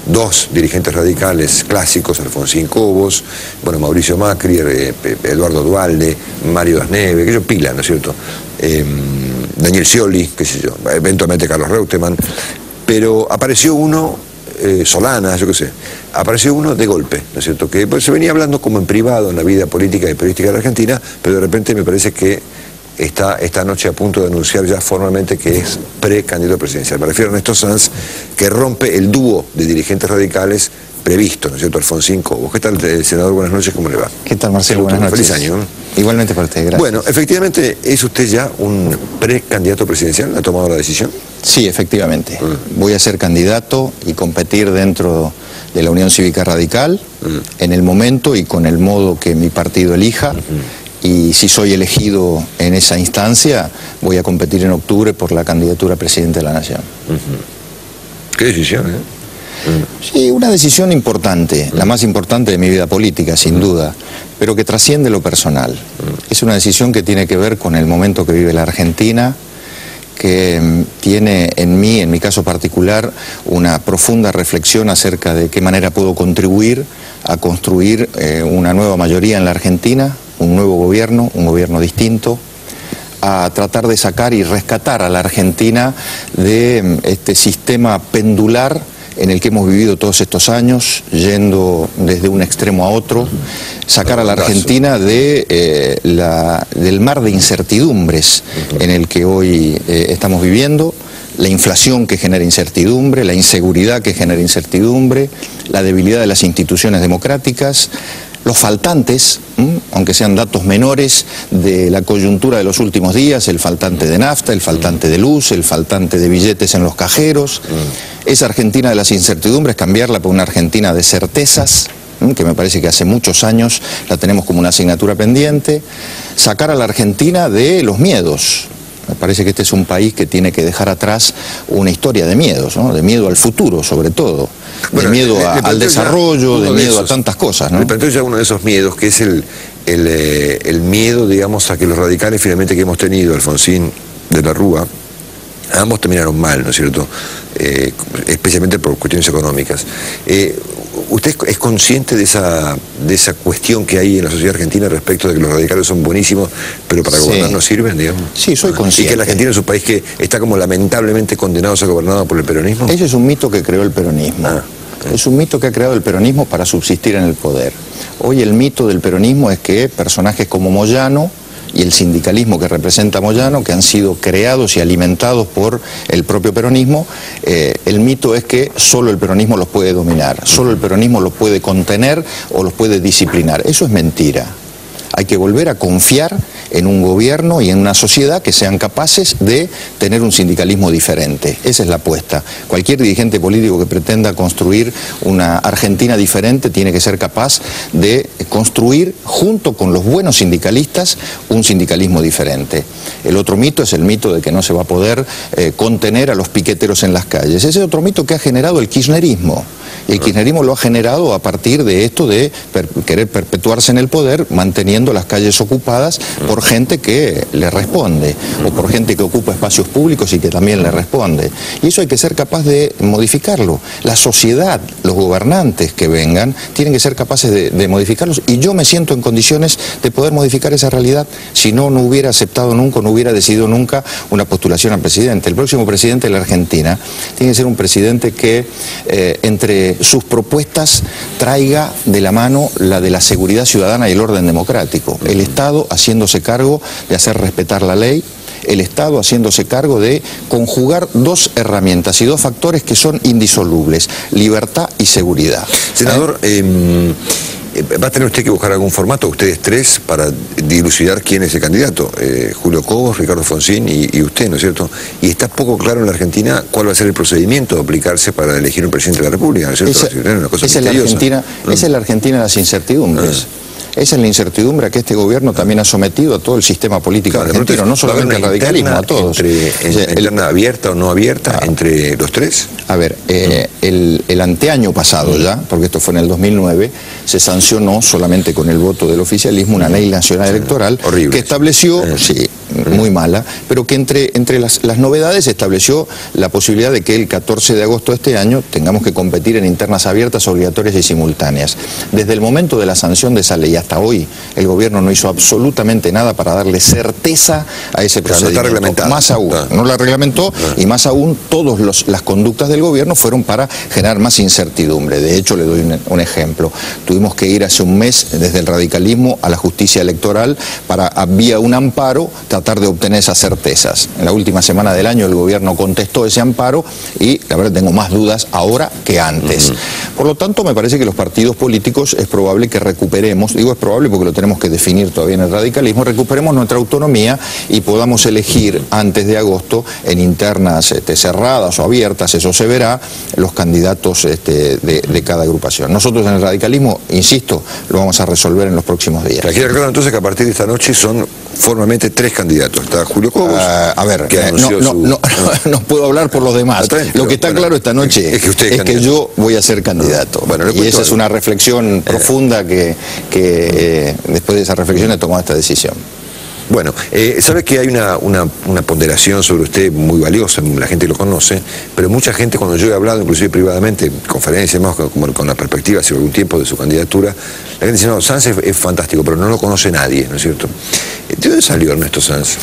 dos dirigentes radicales clásicos, Alfonsín Cobos, bueno, Mauricio Macri, Eduardo Duhalde, Mario Das Neves, que ellos pila, ¿no es cierto? Daniel Scioli, qué sé yo, eventualmente Carlos Reutemann, pero apareció uno, Solana, yo qué sé, apareció uno de golpe, ¿no es cierto? Que pues, se venía hablando como en privado en la vida política y periodística de la Argentina, pero de repente me parece que está esta noche a punto de anunciar ya formalmente que es precandidato presidencial. Me refiero a Ernesto Sanz, que rompe el dúo de dirigentes radicales previsto, ¿no es cierto? Alfonsín Cobos. ¿Qué tal, senador? Buenas noches, ¿cómo le va? ¿Qué tal, Marcelo? Buenas noches. Feliz año. Igualmente para usted, gracias. Bueno, efectivamente, ¿es usted ya un precandidato presidencial? ¿Ha tomado la decisión? Sí, efectivamente. Voy a ser candidato y competir dentro de la Unión Cívica Radical en el momento y con el modo que mi partido elija. Y si soy elegido en esa instancia, voy a competir en octubre por la candidatura a presidente de la Nación. ¿Qué decisión, Sí, una decisión importante, la más importante de mi vida política, sin duda, pero que trasciende lo personal. Es una decisión que tiene que ver con el momento que vive la Argentina, que tiene en mí, en mi caso particular, una profunda reflexión acerca de qué manera puedo contribuir a construir una nueva mayoría en la Argentina, un nuevo gobierno, un gobierno distinto, a tratar de sacar y rescatar a la Argentina de este sistema pendular en el que hemos vivido todos estos años, yendo desde un extremo a otro, sacar a la Argentina de, del mar de incertidumbres en el que hoy estamos viviendo, la inflación que genera incertidumbre, la inseguridad que genera incertidumbre, la debilidad de las instituciones democráticas, los faltantes, aunque sean datos menores, de la coyuntura de los últimos días, el faltante de nafta, el faltante de luz, el faltante de billetes en los cajeros. Esa Argentina de las incertidumbres, cambiarla por una Argentina de certezas, que me parece que hace muchos años la tenemos como una asignatura pendiente. Sacar a la Argentina de los miedos. Me parece que este es un país que tiene que dejar atrás una historia de miedos, ¿no? De miedo al futuro, sobre todo. Bueno, de miedo al desarrollo, de miedo a tantas cosas, ¿no? Le planteo ya uno de esos miedos, que es el miedo, digamos, a que los radicales finalmente que hemos tenido, Alfonsín de la Rúa, ambos terminaron mal, ¿no es cierto? Especialmente por cuestiones económicas. ¿Usted es consciente de esa cuestión que hay en la sociedad argentina respecto de que los radicales son buenísimos, pero para gobernar no sirven, digamos? Sí, soy consciente. Y que la Argentina es un país que está como lamentablemente condenado a ser gobernado por el peronismo. Ese es un mito que creó el peronismo. Es un mito que ha creado el peronismo para subsistir en el poder. Hoy el mito del peronismo es que personajes como Moyano y el sindicalismo que representa Moyano, que han sido creados y alimentados por el propio peronismo, el mito es que solo el peronismo los puede dominar, solo el peronismo los puede contener o los puede disciplinar. Eso es mentira. Hay que volver a confiar en un gobierno y en una sociedad que sean capaces de tener un sindicalismo diferente. Esa es la apuesta. Cualquier dirigente político que pretenda construir una Argentina diferente tiene que ser capaz de construir, junto con los buenos sindicalistas, un sindicalismo diferente. El otro mito es el mito de que no se va a poder contener a los piqueteros en las calles. Ese es otro mito que ha generado el kirchnerismo. Y el kirchnerismo lo ha generado a partir de esto de querer perpetuarse en el poder, manteniendo las calles ocupadas por gente que le responde, o por gente que ocupa espacios públicos y que también le responde. Y eso hay que ser capaz de modificarlo. La sociedad, los gobernantes que vengan, tienen que ser capaces de modificarlos, y yo me siento en condiciones de poder modificar esa realidad. Si no, no hubiera aceptado nunca, no hubiera decidido nunca una postulación a presidente. El próximo presidente de la Argentina tiene que ser un presidente que entre sus propuestas traiga de la mano la de la seguridad ciudadana y el orden democrático. El Estado haciéndose cargo de hacer respetar la ley, el Estado haciéndose cargo de conjugar dos herramientas y dos factores que son indisolubles: libertad y seguridad. Senador, ¿va a tener usted que buscar algún formato, ustedes tres, para dilucidar quién es el candidato? Julio Cobos, Ricardo Alfonsín y usted, ¿no es cierto? Y está poco claro en la Argentina cuál va a ser el procedimiento a aplicarse para elegir un presidente de la República, ¿no es cierto? Esa es la Argentina de las incertidumbres. Esa es la incertidumbre que este gobierno también ha sometido a todo el sistema político argentino, no solamente al radicalismo, a todos. ¿Interna abierta o no abierta entre los tres? A ver, el anteaño pasado ya, porque esto fue en el 2009, se sancionó solamente con el voto del oficialismo una ley nacional electoral que estableció, sí, muy mala, pero que entre las novedades estableció la posibilidad de que el 14 de agosto de este año tengamos que competir en internas abiertas, obligatorias y simultáneas. Desde el momento de la sanción de esa ley hasta hoy, el gobierno no hizo absolutamente nada para darle certeza a ese procedimiento. Más aún, no la reglamentó, y más aún todas las conductas del gobierno fueron para generar más incertidumbre. De hecho, le doy un ejemplo. Tuvimos que ir hace un mes desde el radicalismo a la justicia electoral para, vía un amparo, tratar de obtener esas certezas. En la última semana del año el gobierno contestó ese amparo y la verdad tengo más dudas ahora que antes. Por lo tanto, me parece que los partidos políticos es probable que recuperemos, digo es probable porque lo tenemos que definir todavía en el radicalismo, recuperemos nuestra autonomía y podamos elegir antes de agosto en internas cerradas o abiertas, eso se verá, los candidatos de cada agrupación. Nosotros en el radicalismo, insisto, lo vamos a resolver en los próximos días. Quiero recordar entonces que a partir de esta noche son formalmente 3 candidatos. Está Julio Cobos, a ver, que no puedo hablar por los demás. Lo que está claro esta noche es que yo voy a ser candidato. Bueno, y esa es una reflexión profunda que después de esa reflexión he tomado esta decisión. Bueno, sabe que hay una ponderación sobre usted muy valiosa, la gente lo conoce, pero mucha gente cuando yo he hablado, inclusive privadamente, en conferencias, más con la perspectiva hace algún tiempo de su candidatura, la gente dice, no, Sanz es fantástico, pero no lo conoce nadie, ¿no es cierto? ¿De dónde salió Ernesto Sanz?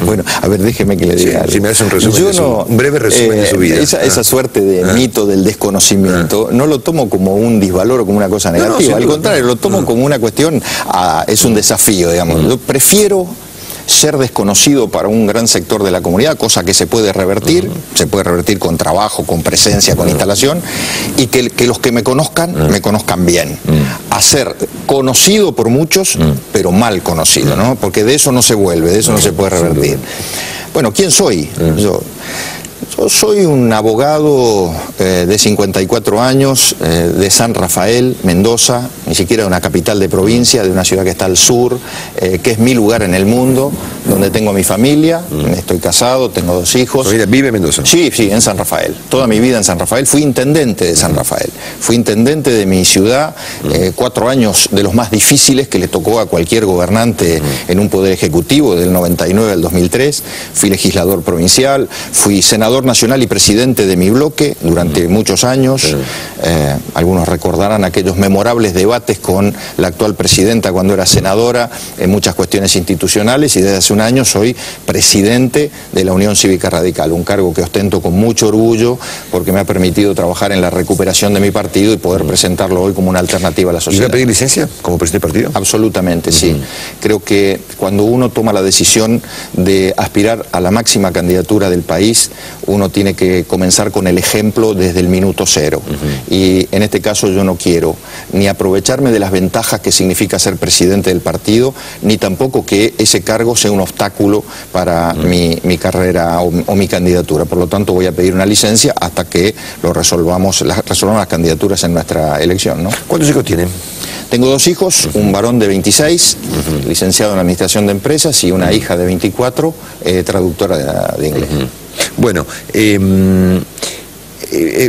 Bueno, a ver, déjeme que le diga algo. Si me hace un resumen, un breve resumen de su vida. Esa suerte de mito del desconocimiento, no lo tomo como un disvalor o como una cosa negativa, al contrario, lo tomo como una cuestión, es un desafío, digamos. Yo prefiero ser desconocido para un gran sector de la comunidad, cosa que se puede revertir con trabajo, con presencia, con instalación, y que los que me conozcan bien. A ser conocido por muchos, pero mal conocido, ¿no? Porque de eso no se vuelve, de eso no se puede revertir. Bueno, ¿quién soy? Yo soy un abogado de 54 años, de San Rafael, Mendoza, ni siquiera de una capital de provincia, de una ciudad que está al sur, que es mi lugar en el mundo, donde tengo a mi familia, estoy casado, tengo 2 hijos. ¿Vive en Mendoza? Sí, en San Rafael. Toda mi vida en San Rafael. Fui intendente de San Rafael. Fui intendente de mi ciudad, 4 años de los más difíciles que le tocó a cualquier gobernante en un poder ejecutivo, del 99 al 2003. Fui legislador provincial, fui senador nacional y presidente de mi bloque durante muchos años. Algunos recordarán aquellos memorables debates con la actual presidenta cuando era senadora en muchas cuestiones institucionales, y desde hace un año soy presidente de la Unión Cívica Radical, un cargo que ostento con mucho orgullo porque me ha permitido trabajar en la recuperación de mi partido y poder presentarlo hoy como una alternativa a la sociedad. ¿Y va a pedir licencia como presidente del partido? Absolutamente, sí. Creo que cuando uno toma la decisión de aspirar a la máxima candidatura del país, uno tiene que comenzar con el ejemplo desde el minuto cero. Y en este caso yo no quiero ni aprovecharme de las ventajas que significa ser presidente del partido, ni tampoco que ese cargo sea un obstáculo para mi carrera o mi candidatura. Por lo tanto, voy a pedir una licencia hasta que resolvamos las candidaturas en nuestra elección, ¿no? ¿Cuántos hijos tienen? Tengo 2 hijos, un varón de 26, licenciado en Administración de Empresas, y una hija de 24, traductora de inglés. Bueno,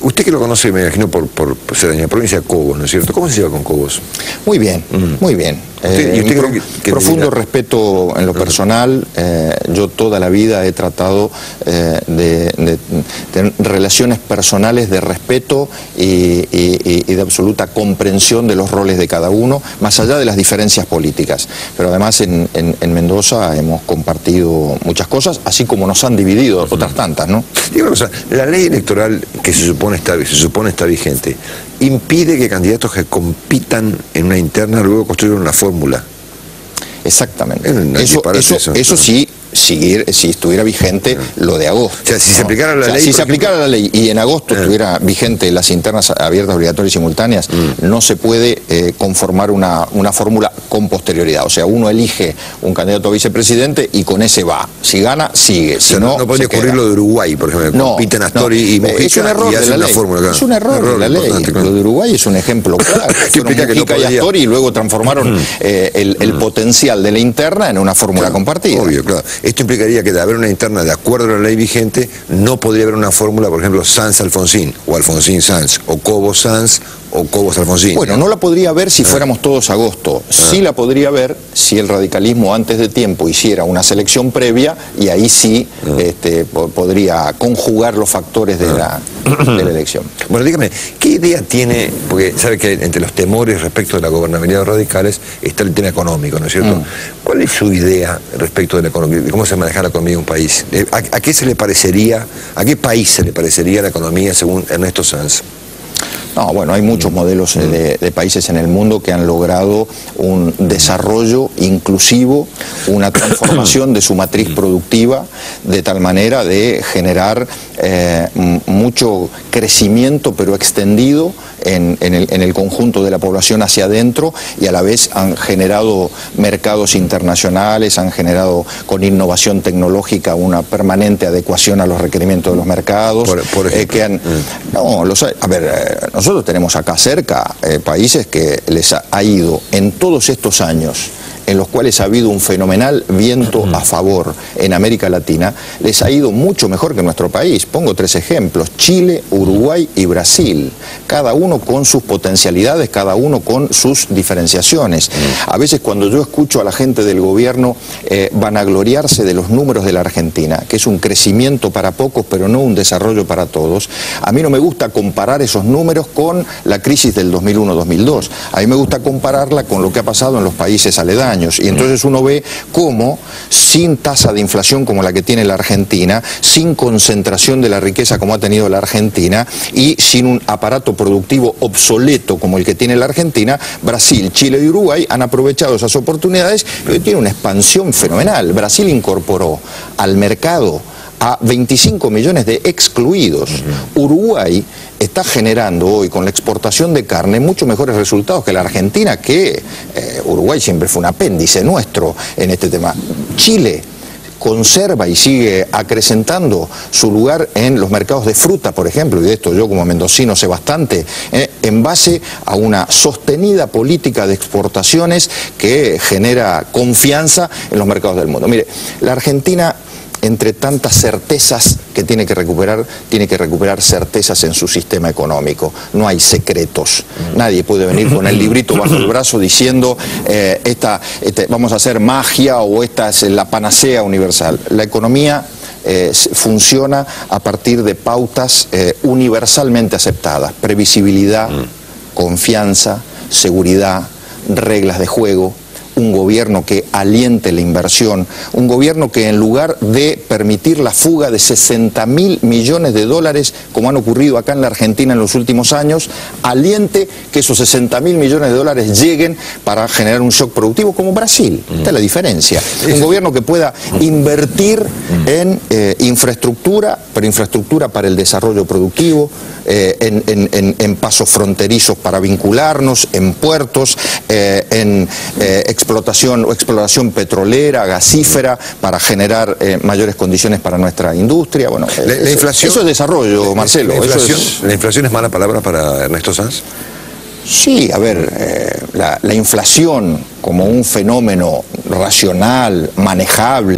usted que lo conoce, me imagino, por ser de la provincia de Cobos, ¿no es cierto? ¿Cómo se lleva con Cobos? Muy bien, muy bien. ¿Y usted profundo respeto en lo personal. Yo toda la vida he tratado de tener relaciones personales de respeto y de absoluta comprensión de los roles de cada uno, más allá de las diferencias políticas. Pero además en Mendoza hemos compartido muchas cosas, así como nos han dividido otras tantas, ¿no? Digo una cosa, la ley electoral que se supone está vigente, impide que candidatos que compitan en una interna luego construyan una fórmula. Exactamente. Eso sí, si estuviera vigente lo de agosto. O sea, si se aplicara la ley... Si se aplicara la ley y en agosto estuviera vigente las internas abiertas, obligatorias y simultáneas, no se puede conformar una fórmula con posterioridad. O sea, uno elige un candidato a vicepresidente y con ese va. Si gana, sigue. Si no podría ocurrir lo de Uruguay, por ejemplo. No, compiten Astori y Mujica. Es un error de la ley. Fórmula, claro. Es un error de la ley. Claro. Lo de Uruguay es un ejemplo claro. Mujica y Astori y luego transformaron el potencial de la interna en una fórmula compartida. Obvio, claro. Esto implicaría que de haber una interna de acuerdo a la ley vigente, no podría haber una fórmula, por ejemplo, Sanz-Alfonsín, o Alfonsín-Sanz, o Cobos-Sanz, o Cobos-Alfonsín. Bueno, no la podría haber si fuéramos todos agosto. Sí la podría haber si el radicalismo antes de tiempo hiciera una selección previa, y ahí sí podría conjugar los factores de la elección. Bueno, dígame, ¿qué idea tiene? Porque sabe que entre los temores respecto de la gobernabilidad de los radicales está el tema económico, ¿no es cierto? ¿Cuál es su idea respecto de la economía, de cómo se maneja la economía de un país? ¿A qué se le parecería, a qué país se le parecería la economía según Ernesto Sanz? No, bueno, hay muchos modelos de países en el mundo que han logrado un desarrollo inclusivo, una transformación de su matriz productiva, de tal manera de generar mucho crecimiento, pero extendido en el conjunto de la población hacia adentro, y a la vez han generado mercados internacionales, han generado con innovación tecnológica una permanente adecuación a los requerimientos de los mercados. Por ejemplo. Nosotros tenemos acá cerca países que les ha ido en todos estos años, en los cuales ha habido un fenomenal viento a favor en América Latina, les ha ido mucho mejor que nuestro país. Pongo 3 ejemplos: Chile, Uruguay y Brasil, cada uno con sus potencialidades, cada uno con sus diferenciaciones. A veces cuando yo escucho a la gente del gobierno vanagloriarse de los números de la Argentina, que es un crecimiento para pocos pero no un desarrollo para todos, a mí no me gusta comparar esos números con la crisis del 2001-2002, a mí me gusta compararla con lo que ha pasado en los países aledaños. Y entonces uno ve cómo, sin tasa de inflación como la que tiene la Argentina, sin concentración de la riqueza como ha tenido la Argentina, y sin un aparato productivo obsoleto como el que tiene la Argentina, Brasil, Chile y Uruguay han aprovechado esas oportunidades y hoy tiene una expansión fenomenal. Brasil incorporó al mercado a 25 millones de excluidos. Uruguay está generando hoy con la exportación de carne mucho mejores resultados que la Argentina, que Uruguay siempre fue un apéndice nuestro en este tema. Chile conserva y sigue acrecentando su lugar en los mercados de fruta, por ejemplo, y de esto yo como mendocino sé bastante, en base a una sostenida política de exportaciones que genera confianza en los mercados del mundo. Mire, la Argentina, entre tantas certezas que tiene que recuperar certezas en su sistema económico. No hay secretos. Nadie puede venir con el librito bajo el brazo diciendo vamos a hacer magia, o esta es la panacea universal. La economía funciona a partir de pautas universalmente aceptadas: previsibilidad, confianza, seguridad, reglas de juego. Un gobierno que aliente la inversión, un gobierno que, en lugar de permitir la fuga de 60.000 millones de dólares, como han ocurrido acá en la Argentina en los últimos años, aliente que esos 60.000 millones de dólares lleguen para generar un shock productivo, como Brasil. Esta es la diferencia. Un gobierno que pueda invertir en infraestructura, pero infraestructura para el desarrollo productivo, en pasos fronterizos para vincularnos, en puertos, en exploración petrolera, gasífera, para generar mayores condiciones para nuestra industria. Bueno, la inflación, eso es desarrollo, Marcelo. ¿La inflación es mala palabra para Ernesto Sanz? Sí, a ver, la inflación como un fenómeno racional, manejable,